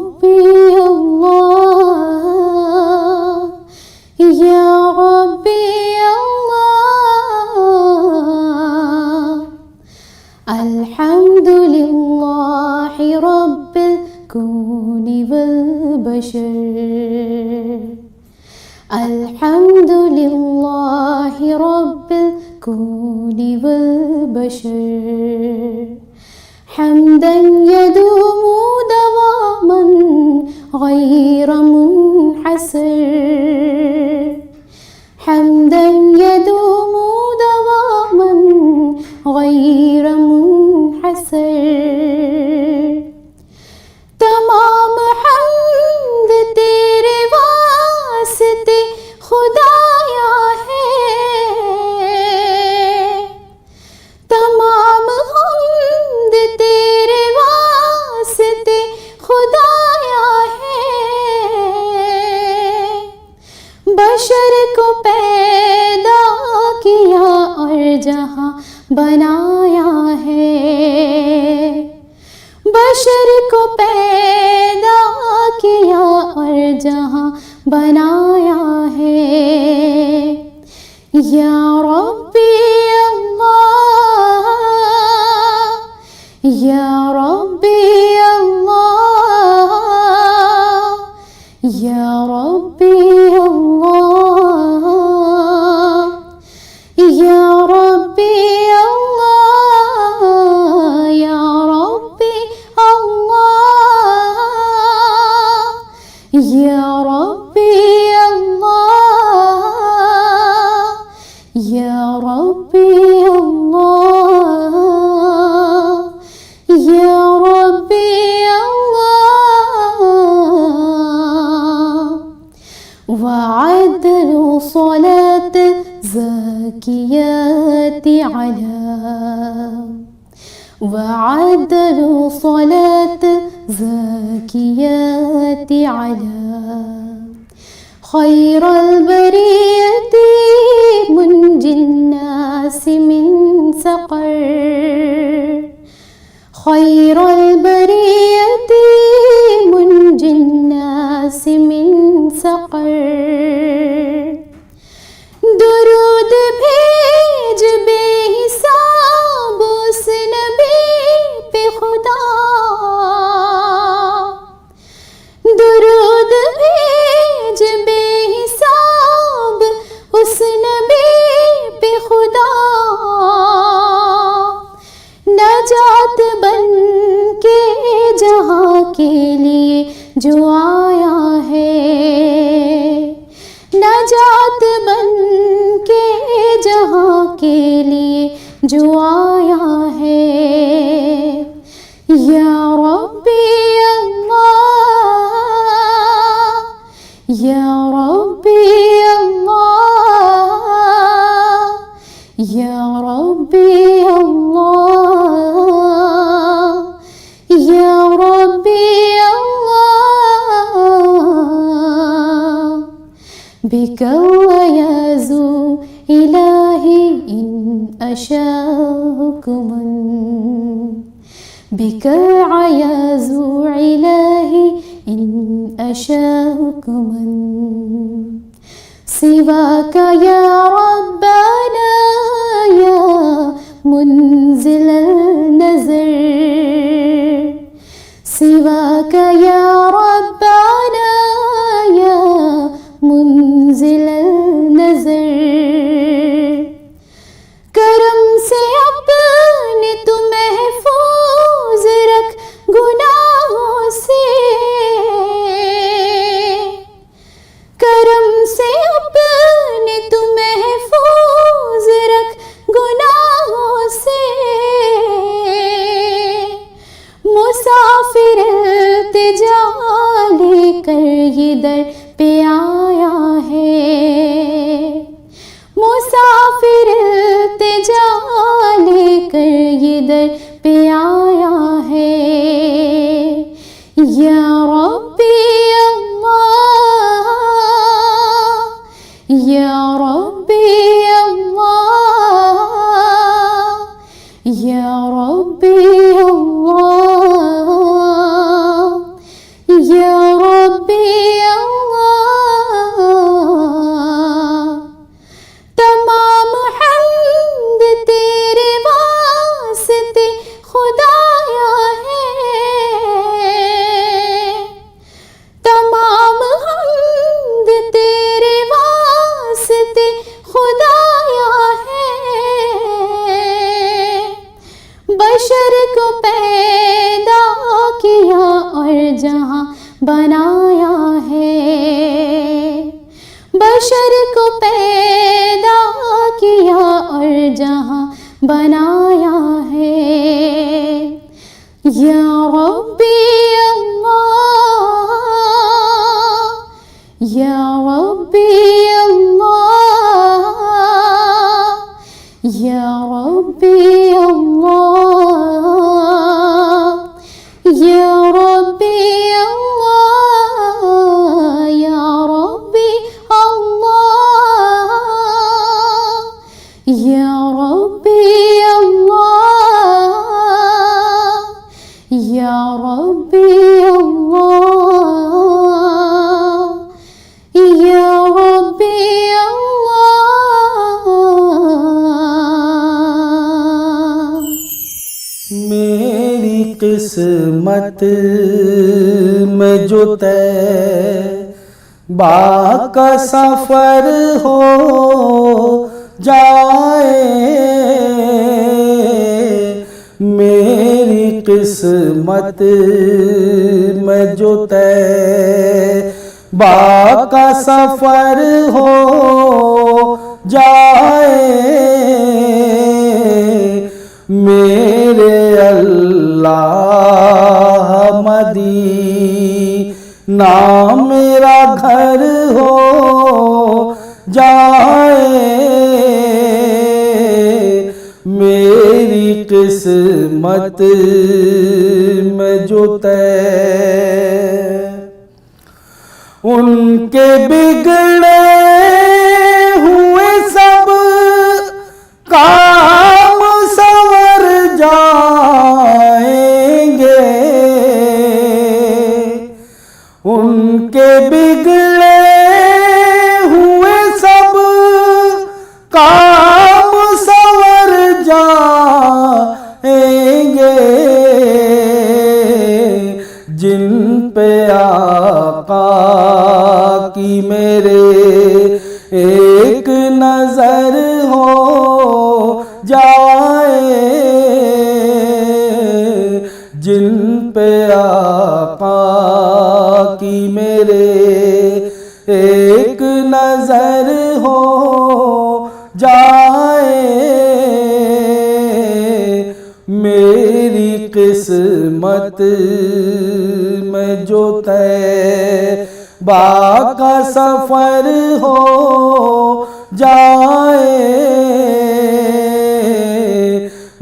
ربي الله يا ربي الله الحمد لله رب الكون والبشر الحمد لله رب الكون والبشر حمدا يدوم دواما غير منحسر حمدا يدوم دواما غير منحسر तमाम हम्द तेरे वास्ते खुदाया है तमाम हम्द तेरे वास्ते खुदाया है बशर को पैदा किया और जहां बनाया है बशर को पैदा किया और जहां बनाया है या रब्बी अल्लाह या रब्बी अल्लाह या रब्बी अल्लाह या रब्बी या रब्बी अल्लाह या रब्बी अल्लाह या रब्बी अल्लाह वअदल صلاة زاكيات على وعدل صلاة زاكيات على خير البرية منجي الناس من سقر خير البرية منجي الناس من سقر दुरूद भेज बेहिसाब उस नबी पे खुदा दुरूद भेज बेहिसाब उस नबी पे खुदा नजात बन के जहां के लिए जो आया है नजात बन के जहां के लिए जो आया है या रब्बी अल्लाह या रब्बी अल्लाह या रब्बी अल्लाह या रब्बी بك ويازو إلهي إن أشاكم بك عيازو إلهي إن أشاكم سواك يا ربنا يا منزل النذر سواك يا ربنا يا منزل النظर करम से अपने तू महफूज रख गुनाहों से करम से अपने तू महफूज रख गुनाहों से मुसाफिर तिजा लेकर ये दर पे आया है मुसाफिर तिजा लेकर ये दर पे आया है या रब्बी अल्लाह या रब्बी अल्लाह या रब्बी अल्लाह या बनाया है, बशर को पैदा किया और जहां बनाया है। या रब्बी अल्लाह, या रब्बी अल्लाह, या रब्बी अल्लाह, या रब्बी अल्लाह, या रब्बी अल्लाह, या रब्बी अल्लाह, या रब्बी अल्लाह, या रब्बी अल्लाह। मेरी किस्मत में जो तय बाका सफर हो जाए, मेरी किस्मत में जो तय बाका सफर हो जाए, मेरे अल्लाह मदीना मेरा घर हो जाए, मेरी किस्मत में जो तय उनके बिगड़े हुए सब काम संवर जाएंगे, उनके बिगड़े हुए सब काम संवर जाएंगे, जिन पे आका की मेरे एक नजर हो जाए, जिन पे आका की मेरे एक नजर हो जाए, मेरी किस्मत में जो तय बाका सफर हो जाए,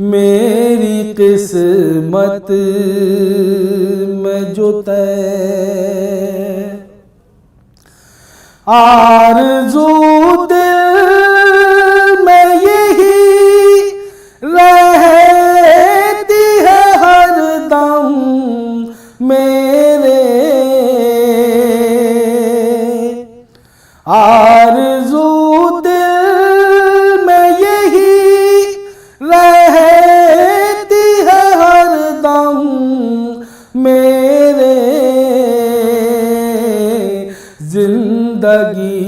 मेरी किस्मत में जो तय आरज़ू दिल में यही रहती है हरदम मेरे, आरज़ू दिल में यही रहती है हरदम मेरे, जिंदगी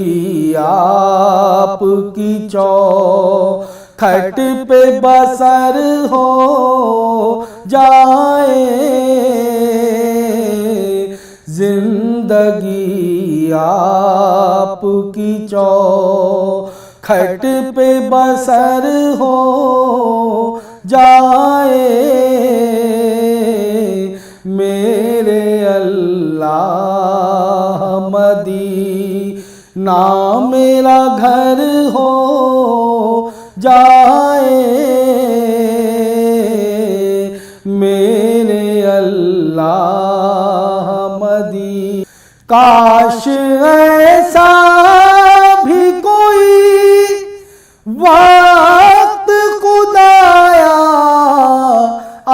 आपकी चौखट पे बसर हो जाए, जिंदगी आपकी चौखट पे बसर हो जाए, मेरे अल्लाह मदीना मेरा घर हो जाए, मेरे अल्लाह मदीना। काश ऐसा भी कोई वक्त खुदाया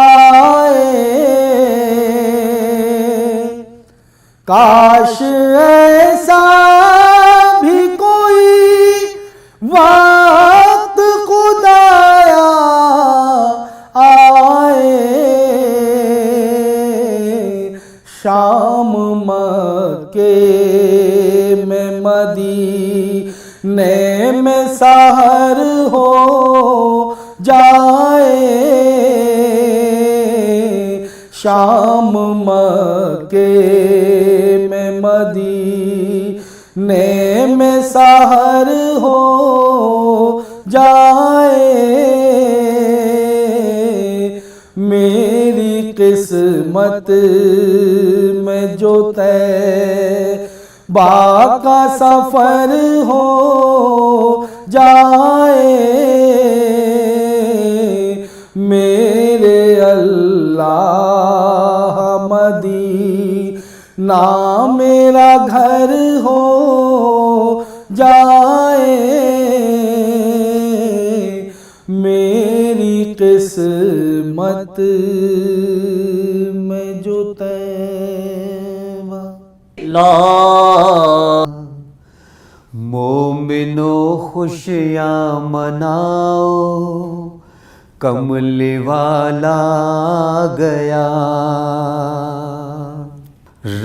आए, काश ऐसा भी कोई वक्त खुदाया आए, शाम मक्के में मदीने में सहर हो जाए, शाम मक्के में सहर हो जाए, मेरी किस्मत में जो तय बाका सफर हो जाए, मेरे अल्लाह मदीना मेरा घर हो जाए, मेरी किस्मत में जो तैबा। मोमिनो खुशियाँ मनाओ, कमली वाला गया।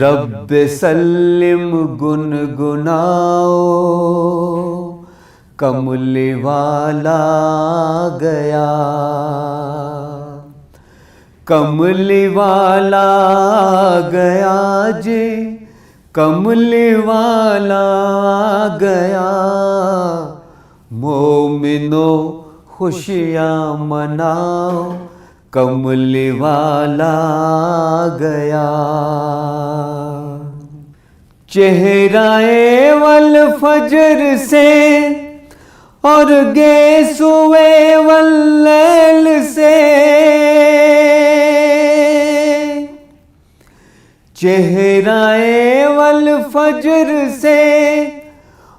रब सल्लिम गुनगुनाओ, कमली वाला गया। कमली वाला गया जी, कमली वाला गया। मोमिनो खुशियाँ मनाओ, कमली वाला गया। चेहराए वल फजर से और गेसुए वल्लैल से, चेहराए वल फजर से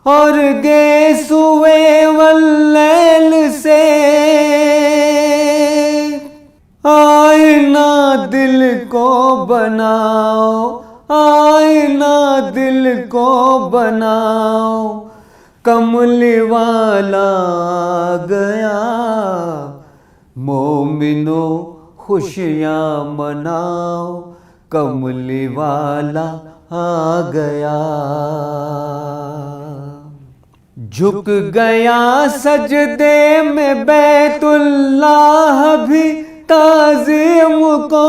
और गेसुए वल्लैल से। आईना दिल को बनाओ, आईना दिल को बनाओ, कमली वाला गया। मोमिनो खुशियाँ मनाओ, कमली वाला आ गया। झुक गया सजदे में बैतुल्लाह भी ताज़ीम को,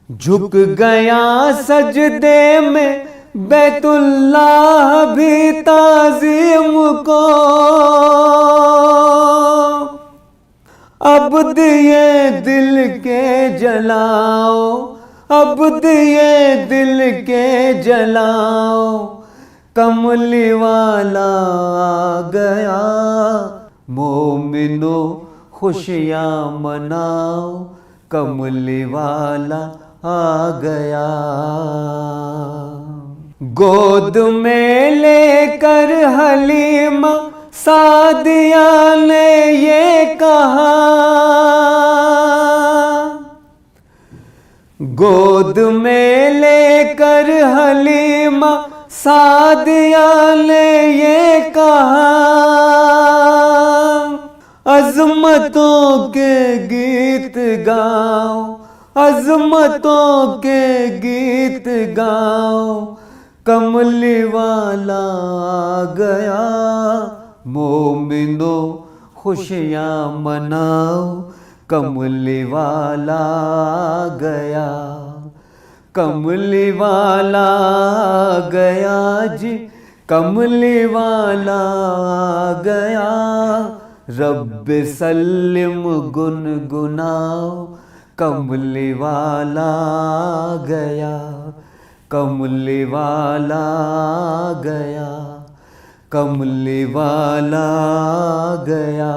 झुक गया सजदे में बैतुल्लाह भी ताज़ीम को। अब दिए दिल के जलाओ, अब दिए दिल के जलाओ, कमली वाला आ गया। मोमिनो खुशियाँ मनाओ, कमली वाला आ गया। गोद में लेकर हलीमा सादिया ने ये कहा, गोद में लेकर हलीमा सादिया ने ये कहा। अज़मतों के गीत गाओ, अज़मतों के गीत गाओ, कमली वाला आ गया। मोमिनो खुशियाँ मनाओ, कमली वाला आ गया। कमली वाला आ गया जी, कमली वाला आ गया। रब सल्लिम गुनगुनाओ, कमली वाला आ गया। कमली वाला आ गया, कमली वाला आ गया।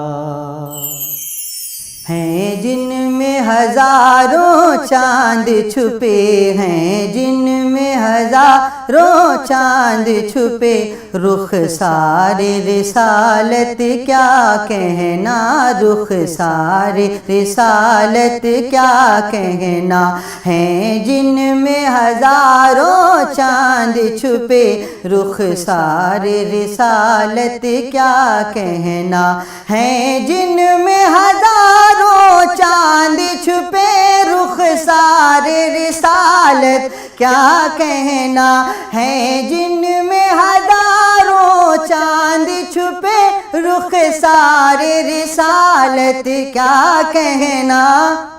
हैं जिनमें हजारों चांद छुपे हैं, जिनमें हजारों चांद छुपे। रुख सारे रिसालत क्या कहना, रुख सारे रिसालत क्या कहना। हैं जिनमें हजारों चांद छुपे, रुख सारे रिसालत क्या कहना। हैं जिनमें हजारों चांद छुपे, रुख सारे रिसालत क्या कहना। है जिनमें हजारों चांद छुपे रुख सारे रिसालत क्या कहना,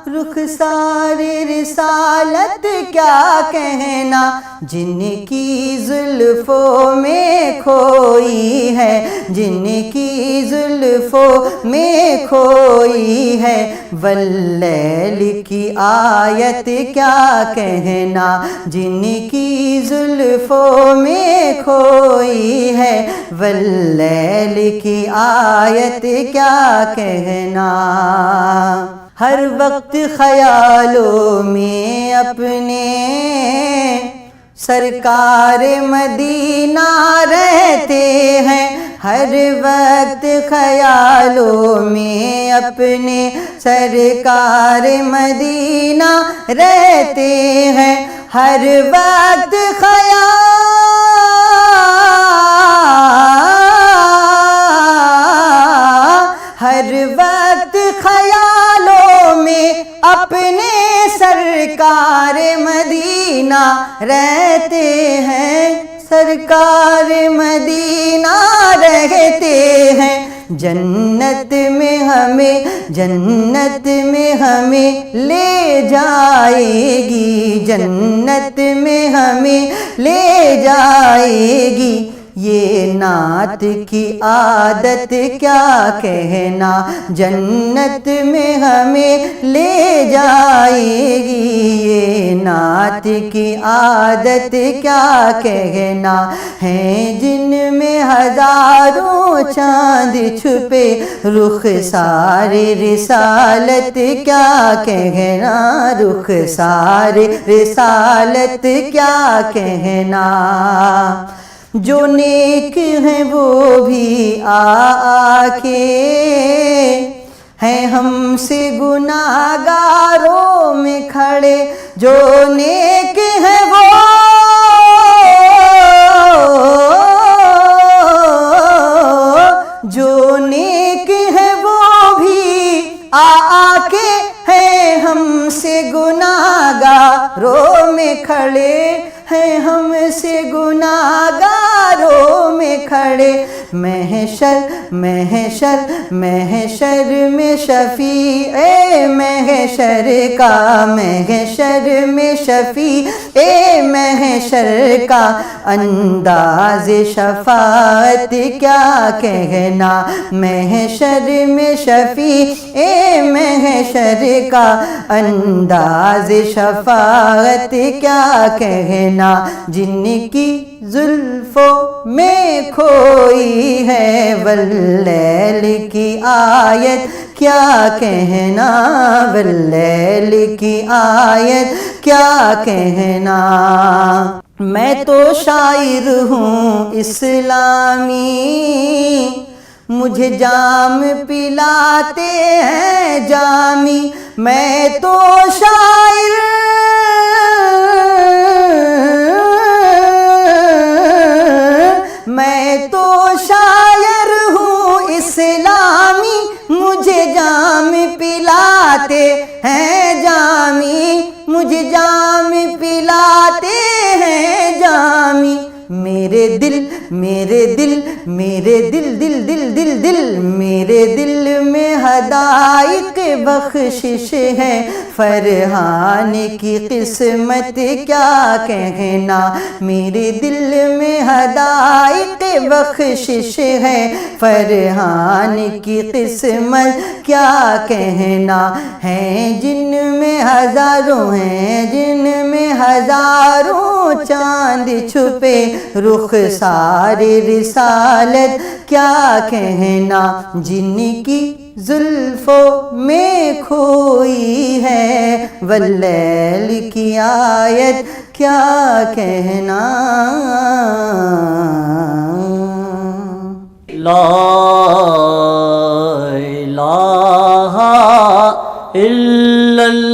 रुख सारे रिसालत क्या कहना, जिनकी जुल्फों में खोई है, जिनकी जुल्फों में खोई है, वल्लैल की आयत क्या कहना, जिनकी जुल्फों में खोई है, वल्लैल की आयत क्या कहना। हर वक्त ख्यालों में अपने सरकार मदीना रहते हैं, हर वक्त ख्यालों में अपने सरकार मदीना रहते हैं, हर वक्त हर वक्त ख्यालों में अपने सरकार मदीना रहते हैं, सरकार मदीना रहते हैं। जन्नत में हमें, जन्नत में हमें ले जाएगी, जन्नत में हमें ले जाएगी, ये नात की आदत क्या कहना, जन्नत में हमें ले जाएगी, ये नात की आदत क्या कहना। हैं जिनमें हजारों चांद छुपे रुख सारे रिसालत क्या कहना, रुख सारे रिसालत क्या कहना। जो नेक हैं वो भी आके हैं हमसे गुनाहगारों में खड़े, जो नेक हैं वो जो नेक हैं वो भी आके हैं हमसे गुनाहगारों में खड़े, हैं हमसे गुनाहगारों में खड़े। महशर महशर महशर में शफीए महशर का, महशर में शफीए महशर का, अंदाज शफाअत क्या कहना, महशर में शफीए महशर का, अंदाज शफाअत क्या कहना। जिनकी जुल्फों में खोई है, वल्लैल की आयत क्या कहना, वल्लैल की आयत क्या कहना। मैं तो शायर हूँ इस्लामी, मुझे जाम पिलाते हैं जामी, मैं तो शायर मैं तो शायर हूँ इस्लामी, मुझे जाम पिलाते हैं जामी, मुझे जाम पिलाते हैं जामी। मेरे दिल मेरे दिल मेरे दिल दिल दिल दिल दिल मेरे दिल में हदाइक बख्शिश है, फरहान की किस्मत क्या कहना। मेरे दिल में हदाइक बख्शिश है, फरहान की किस्मत क्या कहना। हैं जिनमें हजारों हैं, जिनमें हजारों चांद छुपे, रुख सारे रिसालत क्या कहना। जिनकी जुल्फों में खोई है, वल्लैल की आयत क्या कहना। ला